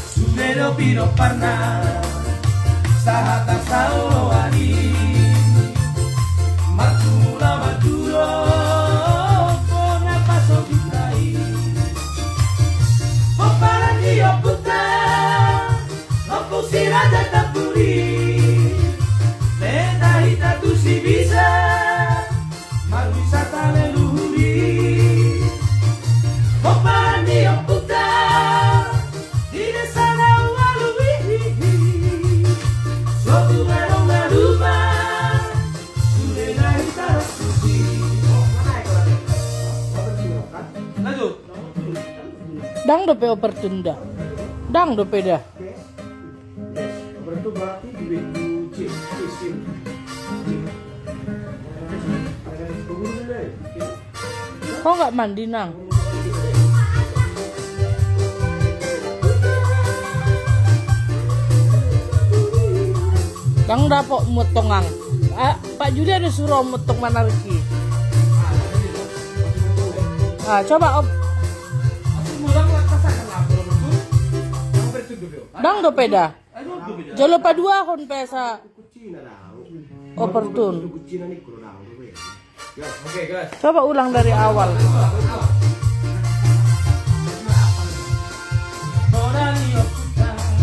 Sudero piro parna sahata saoari Matula maturo Kona paso ditrai Popara dio puta Lopo si raja tapuri Leta hita tu si bisa Marwisata leluhuri Popara dio puta Di desa Nawaluwi Suatu merong merubah Dang dope opertunda. Dang dope dah. Berarti berarti di sistem. Kok nggak mandi nang? Dang dapok motongang. Pak Judi ada suruh motong mana Riki. Coba op. Dang do peda. Jolo pa dua kon pesa. Oportun. Coba ulang dari awal.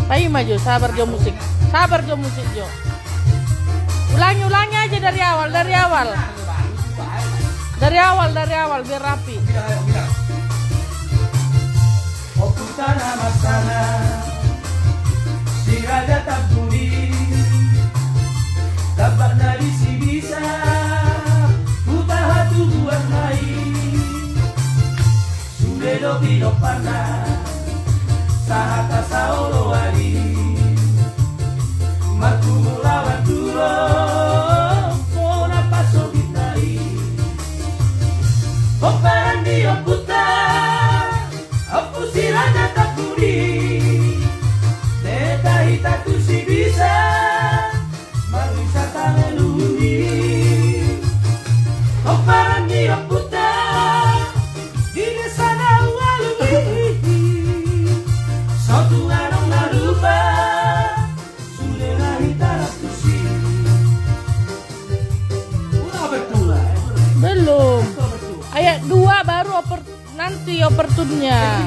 Ayo maju, sabar jo musik. Sabar jo musik jo. Ulangi aja dari awal. Dari awal biar rapi. Okutana masana Siraja taburi Dapat nari si bisa Utaha tubuhan lain Sudedo pino parna Sahata saolo wali Makumula waturo Kona paso gitai Oparan dio puta Aku si raja tapuri Leta hita tu si bisa Marwisata leluhuri Oparan dio puta Di desa Nawaluwi Suatu ngarong naruba Sulela hita rakusi Udah betul Belum. Ayat 2 baru nanti opertunnya.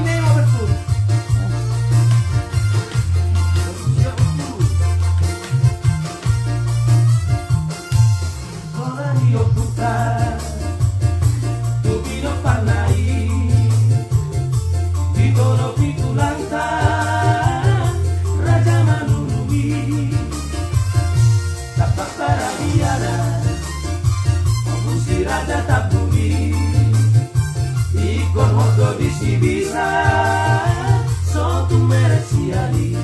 Raja taburi Ikon hoto bisi bisa Sotu meresiali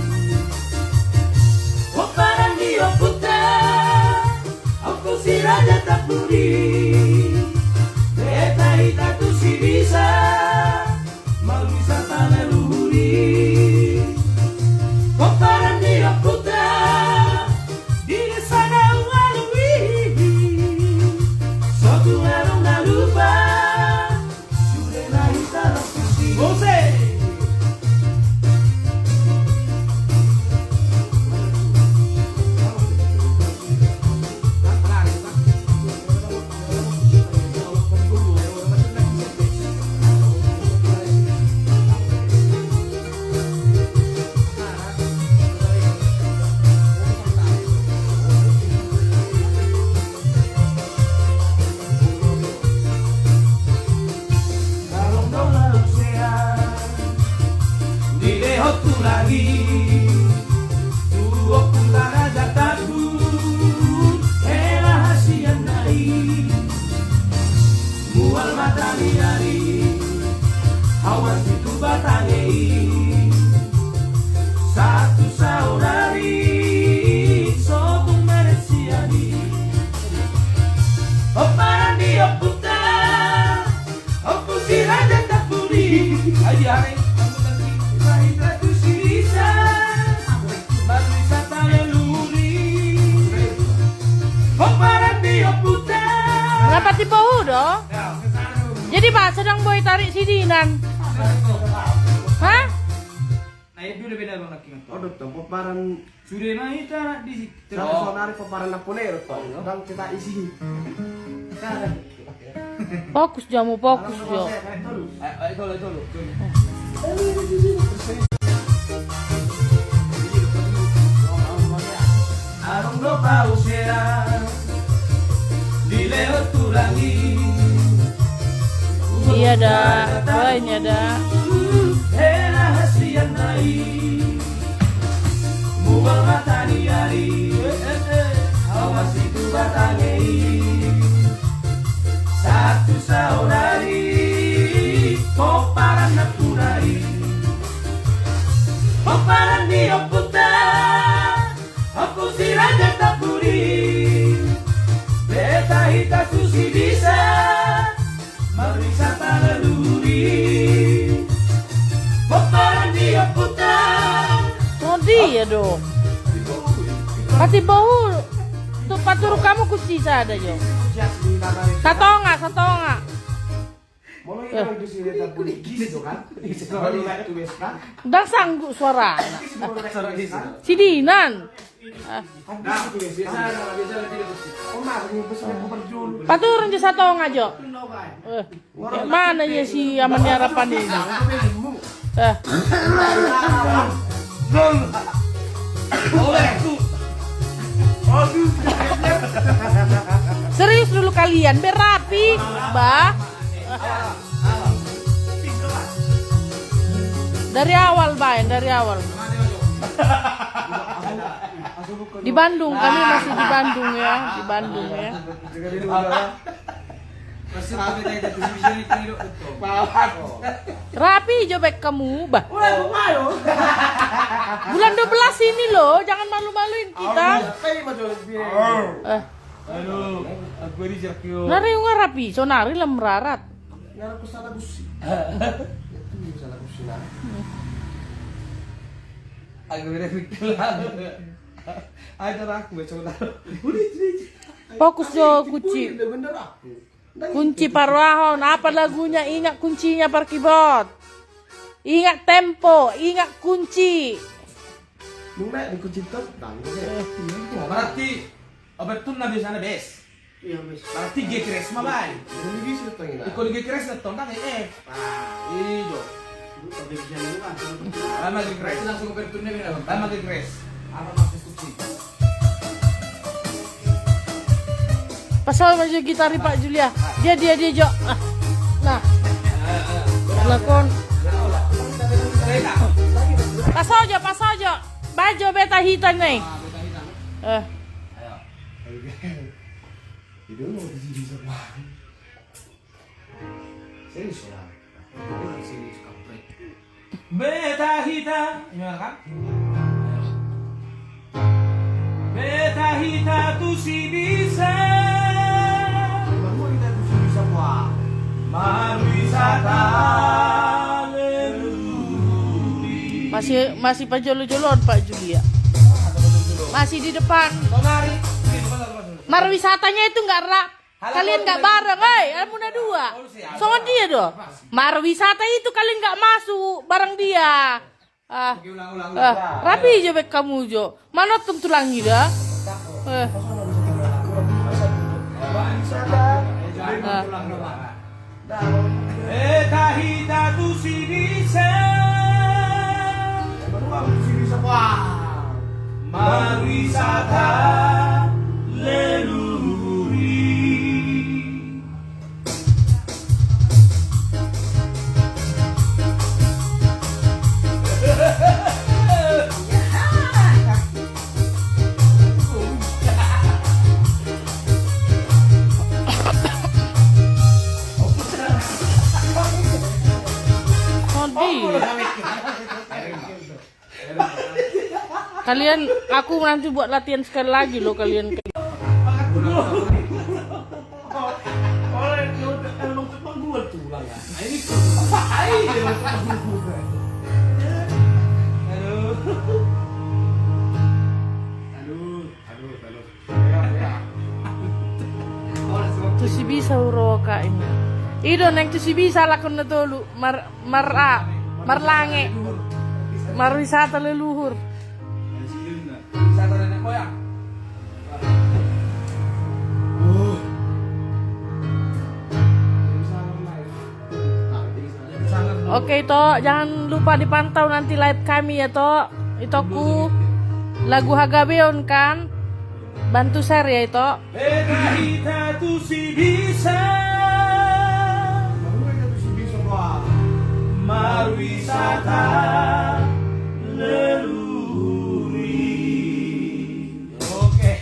Oparan dio puta Aku si raja taburi Leta hita tu si bisa Marwisata leluhuri Oparan dio puta Di desa Nawaluwi Suatu ngarong nalupa Sulela hita rakusi Bose tu lagi Tuo puntana dataku Rahasian nai Mual mata liari Awan itu batangei Satu saudari Sotung meresiani Oparan dio puta Aku si raja tapuri Ayare Berapa tipe udah? Jadi Pak sedang boy tarik sidinan. Hah? benar bang nakingan to. Odot to paparan Sudah na ita di sa sonari paparan na punero to. Dang kita isi. Kada. Fokus jamu, fokus jo. Ay tolo. Arong do pausera di leo tulangi. Iya dah, wah ini ada. Hera hasian nai Mubang matani ari Awas itu batangei Satu saudari Poparan na punari Poparan di oputa Aku si raja tapuri Beta hita susi bisa Merisata leluri Poparan dia putar. Oh dia dong. Pati bau. Tuh paturu kamu kunci sada jo. Satonga. Mau yang di sini tak boleh gitu kan? Kalau itu biasa. Udah sanggup suara. Si Dinan. Paturun di Satonga jo. Mana ya si Aman Harapan ini? Serius dulu kalian, berapi, bah. Dari awal, dari awal. Di Bandung, kami masih di Bandung ya, di Bandung ya. Rapi jobek kamu, bah. Bulan 12 ini loh, jangan malu-maluin kita. Aduh, aku ini jerkio. Nari nga rapi, so nari lah merarat. Ngarap ko sana busi. Sana busi na. Aku udah pikir lah. Ada aku betul. Fokus jo kunci. Bener aku. Kunci parwahon, apa lagunya? Ingat kuncinya par keyboard. Ingat tempo, ingat kunci. Nung na, di kunci tentang. Berarti obatun na bisa na bes. Iya, mis. Berarti G-Cres mabay. Ini bisa tuh ini. Ikut G-Cres na to, nang F. Ijo. Lama G-Cres. Langsung obatun na bina. Lama G-Cres. Apa maksud kunci? Pasal maju gitari Pak Julia. Dia Jo. Nah. Lakon. Pasal Jo. Baju beta hitam nih. Itu mau di sini semua. Serius ya? Serius kampret. Beta hita, gimana kan? Beta hita tu si bisa. Baru kita tuh bisa buat. Marwisata Masih Pak Jolo-jolon Pak Julia. Masih di depan. Marwisatanya itu nggak rak. Kalian nggak bareng, Almuna dua. Soal dia doh. Marwisata itu kalian nggak masuk bareng dia. Rapi aja bek kamu Jo. Mana tulangi dah? Beta hita tu si bisa. Baru aku di sini semua. Marwisata leluri. Kalian, aku nanti buat latihan sekali lagi loh kalian. Tuh si bisa uroka ini. Ido neng tuh si bisa lakon na tolu marlange. Marwisata leluhur. Wisata nenek moyang. Oke Tok, jangan lupa dipantau nanti live kami ya Tok. Itoku lagu Hagabeon kan. Bantu share ya Tok. Kita tuh si bisa Marwisata leluhuri. Oke.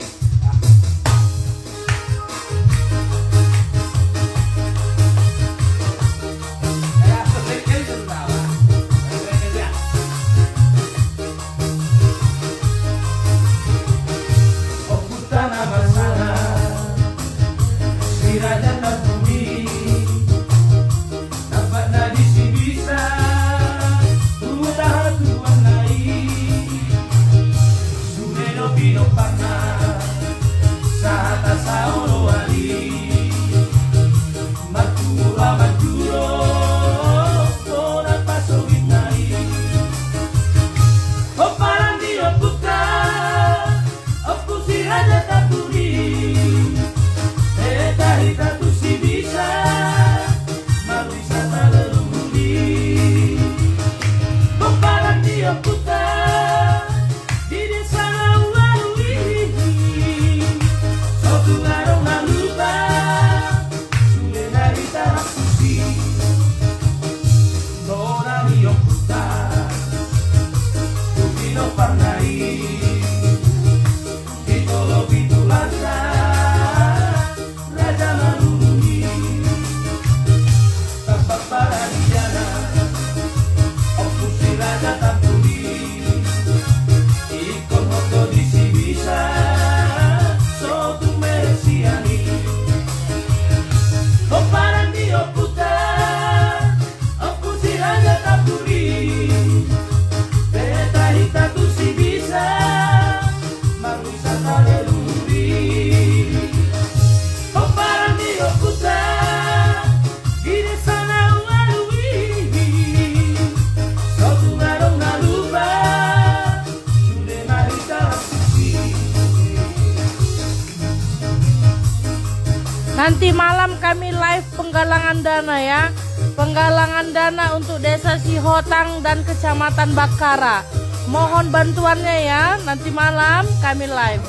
Nanti malam kami live penggalangan dana ya. Penggalangan dana untuk Desa Sihotang dan Kecamatan Bakara. Mohon bantuannya ya. Nanti malam kami live.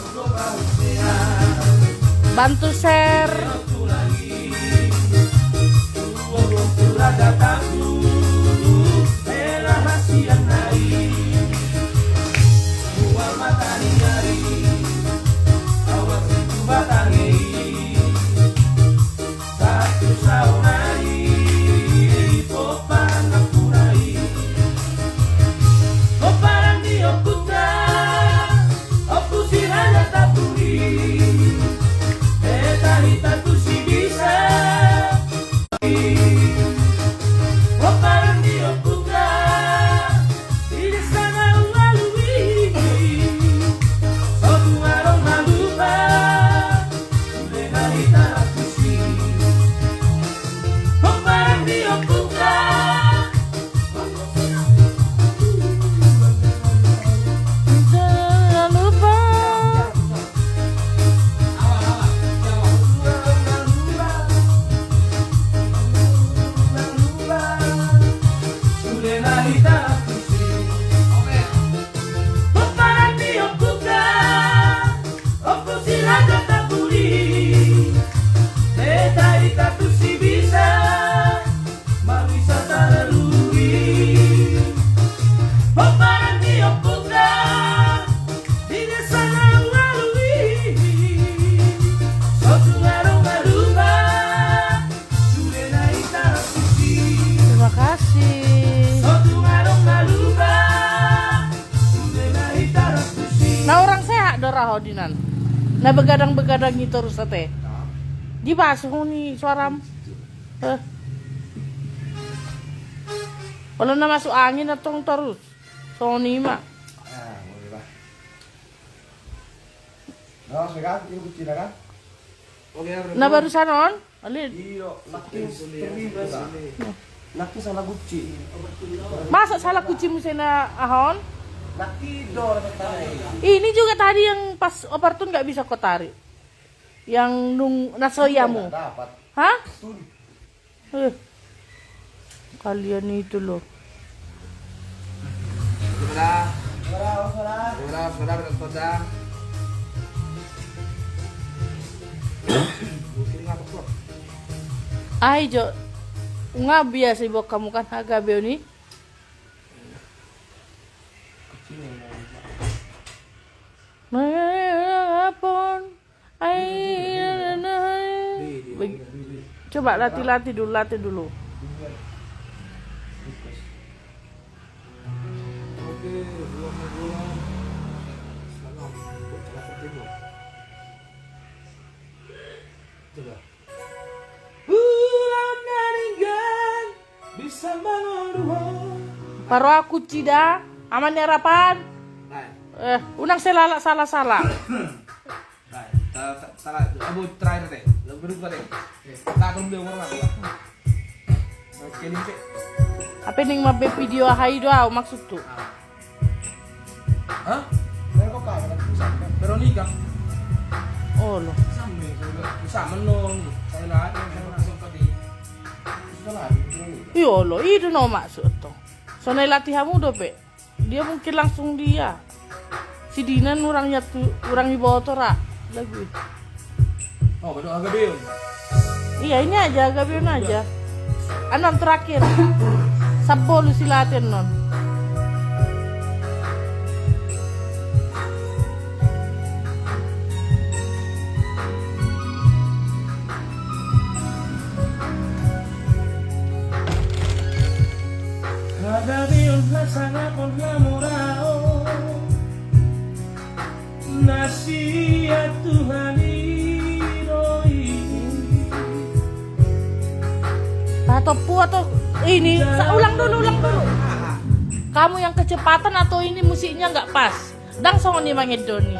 Bantu share. Rahodinan. Nah begadang-begadang itu terus teh. Di basuh nih suaram. Kalau na masuk angin atong terus. Sony mak. Ah, boleh lah. Nah, sekarang ini kucing kan? Nah barusan on. Ali. Iyo, laki terlibat. Naki salah guci. Masa salah kuci musena ahon? Naki dor tarik. Ini juga tadi yang pas opertun nggak bisa kau tarik. Yang nasoyamu. Dapat. Hah? Kalian itu loh. Saudara. Ay, Jo. Nga biasa ibu kamu kan agak ni. Mengapun coba latih dulu. Paro aku cida, aman harapan. Unang salah. Salah. Abu terakhir teh. Lebih deh. Tak akan beli orang aku. Oke nih. Apa ning mabe video hai doa maksud tuh? Hah? Mereka kok Veronica. Oh loh. Sama nong. Saya lah yang langsung tadi. Sudah Iya loh, itu no maksud tuh. Soalnya latihanmu udah pe. Dia mungkin langsung dia. Si Dinan orangnya tuh orang di bawah tora lagi. Oh, betul agak bion. Iya ini aja Gabion aja. Anon terakhir. Sabbo lu silatin non. Gabion sana con enamorado. Nasi ya Tuhan. Atau ini ulang dulu kamu yang kecepatan atau ini musiknya nggak pas dang songo ni mangedoni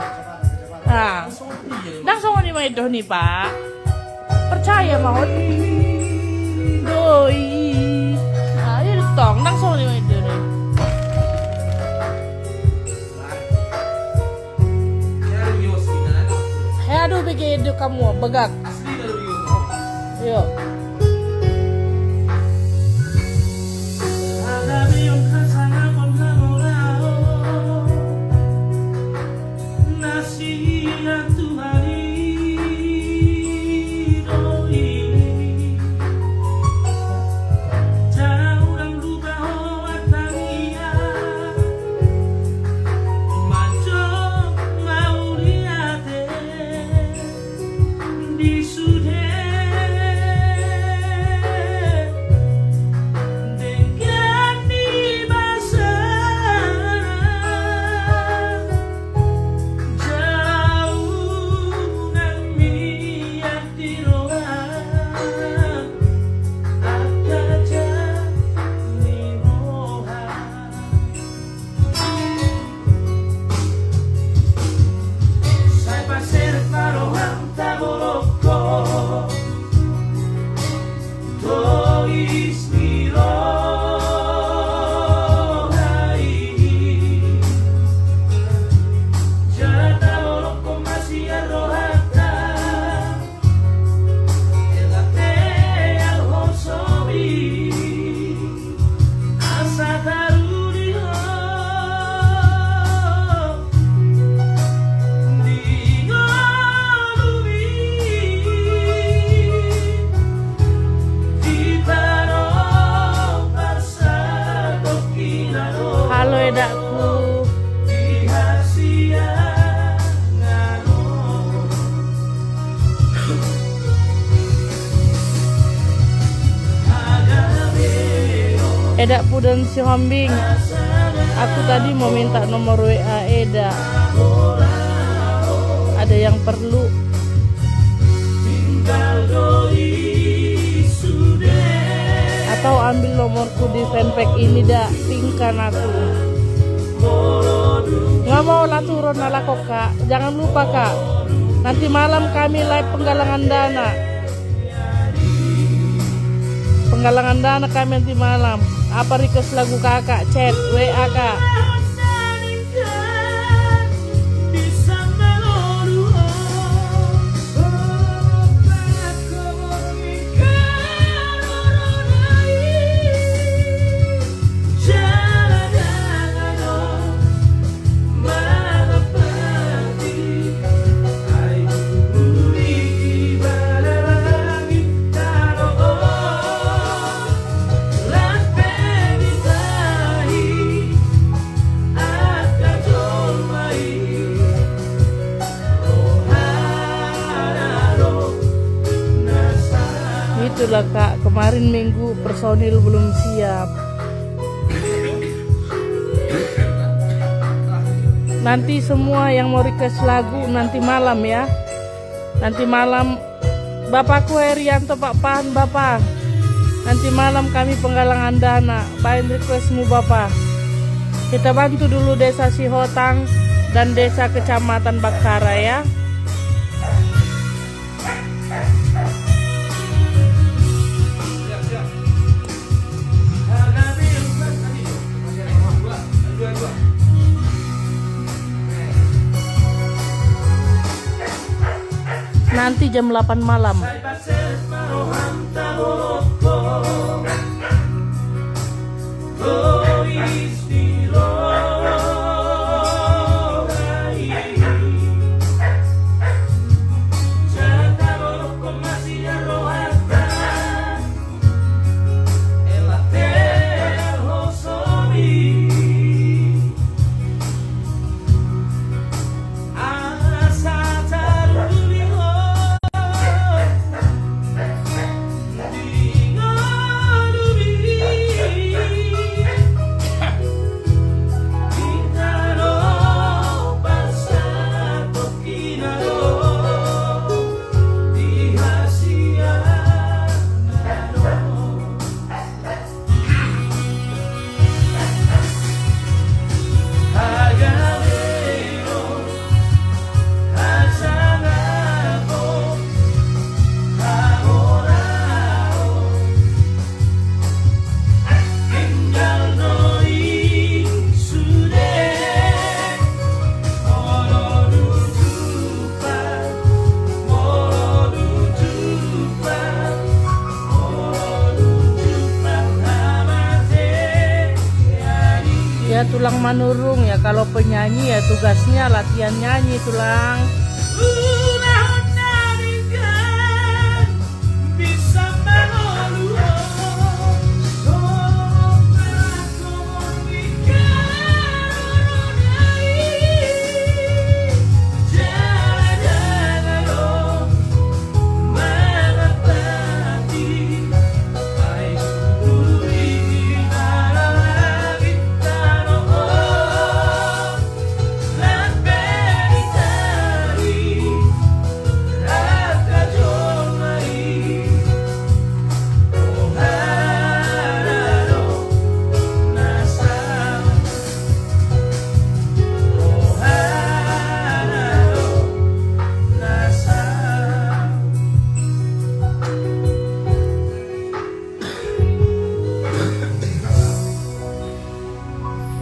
dang songo ni mangedoni pak percaya mohon doi ayo tong dang songo ni mangedoni aduh begitu kamu begak yuk. Eda Pudan si Hombing. Aku tadi mau minta nomor WA Eda. Ada yang perlu. Atau ambil nomorku di fanpage ini dah, pingkan aku. Nggak mau lah turun ala kok kak. Jangan lupa kak. Nanti malam kami live penggalangan dana. penggalangan dana kami nanti malam. Apa request lagu kakak? Chat WA kak. Itulah kak, kemarin minggu personil belum siap. Nanti semua yang mau request lagu nanti malam ya. Nanti malam Bapakku Herianto Pak Pahan Bapak. Nanti malam kami penggalangan dana. Baik requestmu Bapak. Kita bantu dulu Desa Sihotang dan Desa Kecamatan Bakara ya. Nanti jam 8 malam. Ya tulang manurung ya, kalau penyanyi ya tugasnya latihan nyanyi tulang.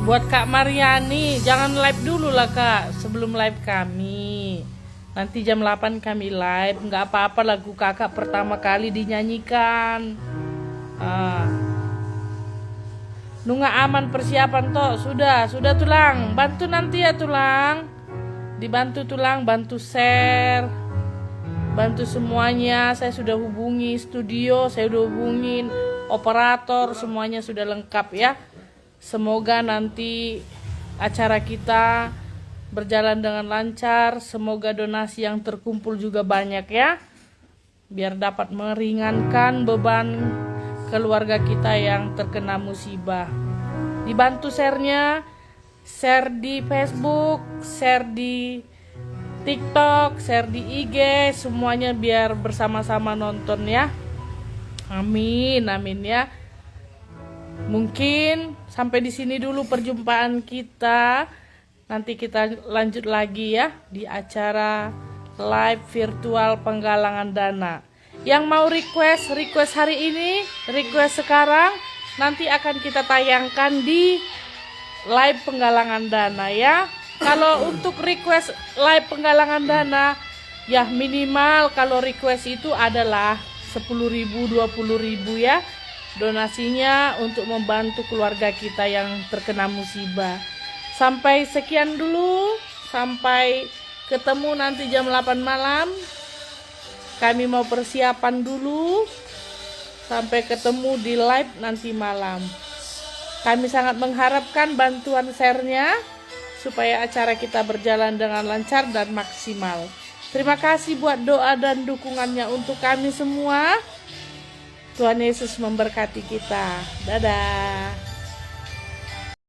Buat Kak Mariani, jangan live dulu lah Kak, sebelum live kami. Nanti jam 8 kami live, nggak apa-apa lagu kakak pertama kali dinyanyikan. Nunggu aman persiapan toh, sudah tulang, bantu nanti ya tulang. Dibantu tulang, bantu share, bantu semuanya. Saya sudah hubungi studio, saya sudah hubungin operator, semuanya sudah lengkap ya. Semoga nanti acara kita berjalan dengan lancar. Semoga donasi yang terkumpul juga banyak ya, biar dapat meringankan beban keluarga kita yang terkena musibah. Dibantu share-nya, share di Facebook, share di TikTok, share di IG, semuanya biar bersama-sama nonton ya. Amin, amin ya. Mungkin sampai di sini dulu perjumpaan kita. Nanti kita lanjut lagi ya di acara live virtual penggalangan dana. Yang mau request hari ini, request sekarang, nanti akan kita tayangkan di live penggalangan dana ya. Kalau untuk request live penggalangan dana, ya minimal kalau request itu adalah 10.000, 20.000 ya. Donasinya untuk membantu keluarga kita yang terkena musibah. Sampai sekian dulu, sampai ketemu nanti jam 8 malam. Kami mau persiapan dulu. Sampai ketemu di live nanti malam. Kami sangat mengharapkan bantuan share-nya supaya acara kita berjalan dengan lancar dan maksimal. Terima kasih buat doa dan dukungannya untuk kami semua. Tuhan Yesus memberkati kita. Dadah.